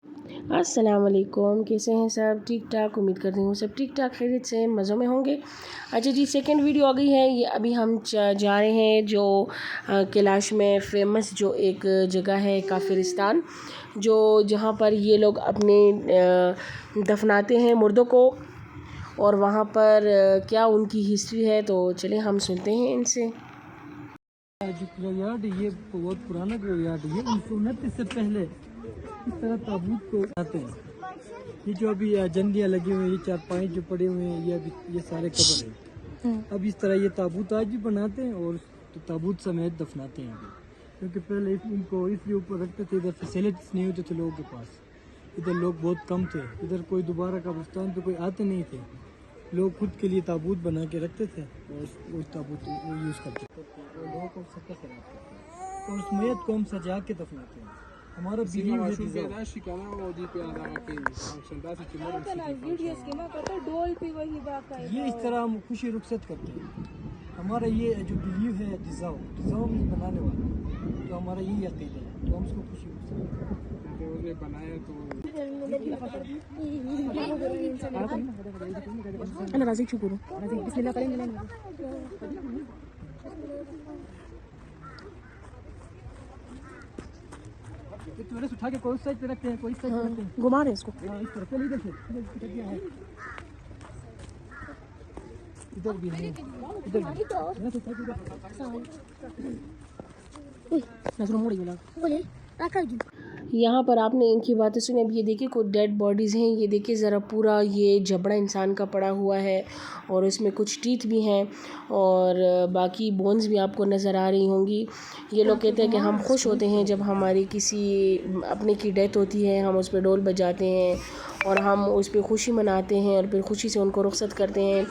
अस्सलाम वालेकुम, कैसे हैं सब? ठीक ठाक, उम्मीद करती हूँ सब ठीक ठाक खैरियत से मज़ों में होंगे। अच्छा जी, सेकंड वीडियो आ गई है। ये अभी हम जा रहे हैं जो कैलाश में फ़ेमस जो एक जगह है काफिरिस्तान, जो जहाँ पर ये लोग अपने दफनाते हैं मुर्दों को, और वहाँ पर क्या उनकी हिस्ट्री है, तो चलिए हम सुनते हैं इनसे। जो ग्रेवयार्ड ये बहुत पुराना ग्रेवयार्ड है। 1929 से पहले इस तरह ताबूत को आते हैं। ये जो अभी जंदियाँ लगी हुई हैं, ये चारपाई जो पड़े हुए हैं, ये सारे कब्र हैं। अब इस तरह ये ताबूत आज भी बनाते हैं और तो ताबूत समेत दफनाते हैं अभी, क्योंकि पहले इनको इसलिए ऊपर रखते थे, इधर फैसिलिटीज नहीं होते थे लोगों के पास, इधर लोग बहुत कम थे, इधर कोई दोबारा कब्रिस्तान पे कोई आते नहीं थे, लोग खुद के लिए ताबूत बना के रखते थे और उस ताबूत को यूज़ करते थे और लोगों को सत्ता से रखते थे और उस मैयत को हम सजा के दफनाते हैं। हमारा बिलीव है ये इस तरह हम खुशी रुखसत करते हैं। हमारा ये जो बिलीव है डिज़ाव में बनाने वाला, तो हमारा यही अकीदा है, तो हम उसको खुशी रुखसत बनाया। तो अल्लाह राज़ी शुक्र बिस्मिल्लाह करेंगे। उठा के कोई साइड पे रखते हैं, कोई साइड पे रखते हैं, घुमा रहे हैं इसको। हाँ, इस तरह पहले इधर से इधर भी है, इधर भी। यहाँ पर आपने इनकी बातें सुनी। अब ये देखिए कुछ डेड बॉडीज़ हैं, ये देखिए ज़रा पूरा ये जबड़ा इंसान का पड़ा हुआ है और इसमें कुछ टीथ भी हैं और बाकी बोन्स भी आपको नज़र आ रही होंगी। ये लोग कहते हैं कि हम खुश होते हैं जब हमारी किसी अपने की डेथ होती है, हम उस पर ढोल बजाते हैं और हम उस पर खुशी मनाते हैं और फिर खुशी से उनको रुखसत करते हैं।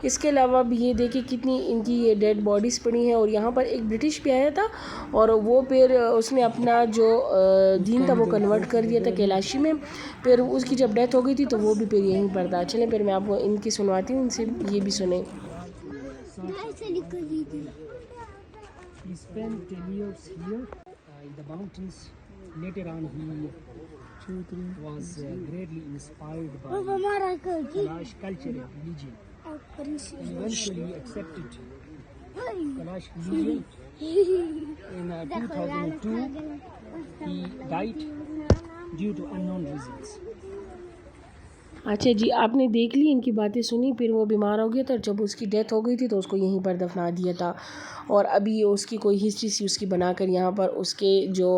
इसके अलावा भी ये देखिए कितनी इनकी ये डेड बॉडीज़ पड़ी हैं। और यहाँ पर एक ब्रिटिश भी आया था और वो फिर उसने अपना जो दीन था वो कन्वर्ट कर दिया था कैलाशी में। फिर उसकी जब डेथ हो गई थी तो वो भी फिर यहीं पर था। चलें फिर मैं आपको इनकी सुनवाती हूँ, इनसे ये भी सुने। was greatly inspired by Kalash culture and religion, and eventually accepted Kalash religion. In 2002, he died due to unknown reasons. अच्छा जी, आपने देख ली, इनकी बातें सुनी। फिर वो बीमार हो गया था, जब उसकी डेथ हो गई थी तो उसको यहीं पर दफना दिया था और अभी उसकी कोई हिस्ट्री सी उसकी बनाकर यहाँ पर उसके जो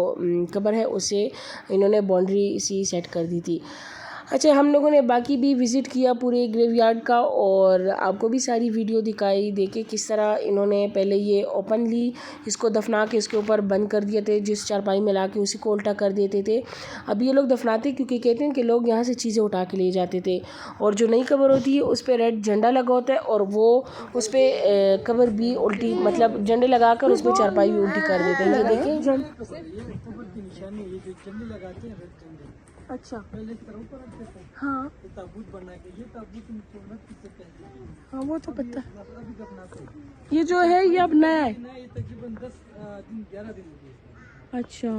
कब्र है उसे इन्होंने बाउंड्री सी सेट कर दी थी। अच्छा, हम लोगों ने बाकी भी विज़िट किया पूरे ग्रेवयार्ड का और आपको भी सारी वीडियो दिखाई, देखे किस तरह इन्होंने पहले ये ओपनली इसको दफना के इसके ऊपर बंद कर दिए थे, जिस चारपाई में ला के उसी को उल्टा कर देते थे। अब ये लोग दफनाते क्योंकि कहते हैं कि लोग यहाँ से चीज़ें उठा के ले जाते थे और जो नई कब्र होती है उस पर रेड झंडा लगा होता है और वो उस पर कब्र भी उल्टी मतलब झंडे लगा कर उस पर चारपाई भी उल्टी कर देते हैं। ये देखें अच्छा, पहले इस तरह ऊपर रखते थे, हाँ, ताबूत बना के। ये ताबूत 1929 से पहले, हाँ वो तो पता। अभी दफनाते हैं। ये जो है ये अब नया है, ये तकरीबन 10 दिन 11 दिन हो गए। अच्छा,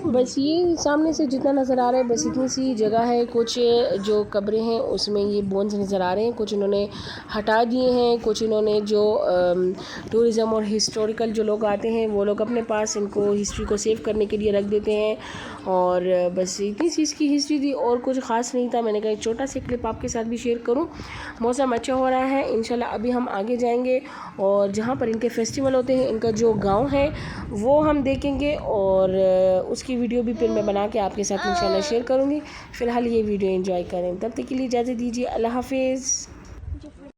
बस ये सामने से जितना नज़र आ रहा है बस इतनी सी जगह है। कुछ जो कब्रें हैं उसमें ये बोन्स नज़र आ रहे हैं, कुछ इन्होंने हटा दिए हैं, कुछ इन्होंने जो टूरिज़म और हिस्टोरिकल जो लोग आते हैं वो लोग अपने पास इनको हिस्ट्री को सेव करने के लिए रख देते हैं। और बस इतनी सी इसकी हिस्ट्री थी और कुछ ख़ास नहीं था। मैंने कहा एक छोटा सा क्लिप आपके साथ भी शेयर करूं। मौसम अच्छा हो रहा है, इंशाल्लाह अभी हम आगे जाएंगे और जहां पर इनके फेस्टिवल होते हैं, इनका जो गांव है वो हम देखेंगे और उसकी वीडियो भी फिर मैं बना के आपके साथ इंशाल्लाह शेयर करूंगी। फ़िलहाल ये वीडियो एंजॉय करें, तब तक के लिए इजाज़त दीजिए। अल्लाह हाफिज़।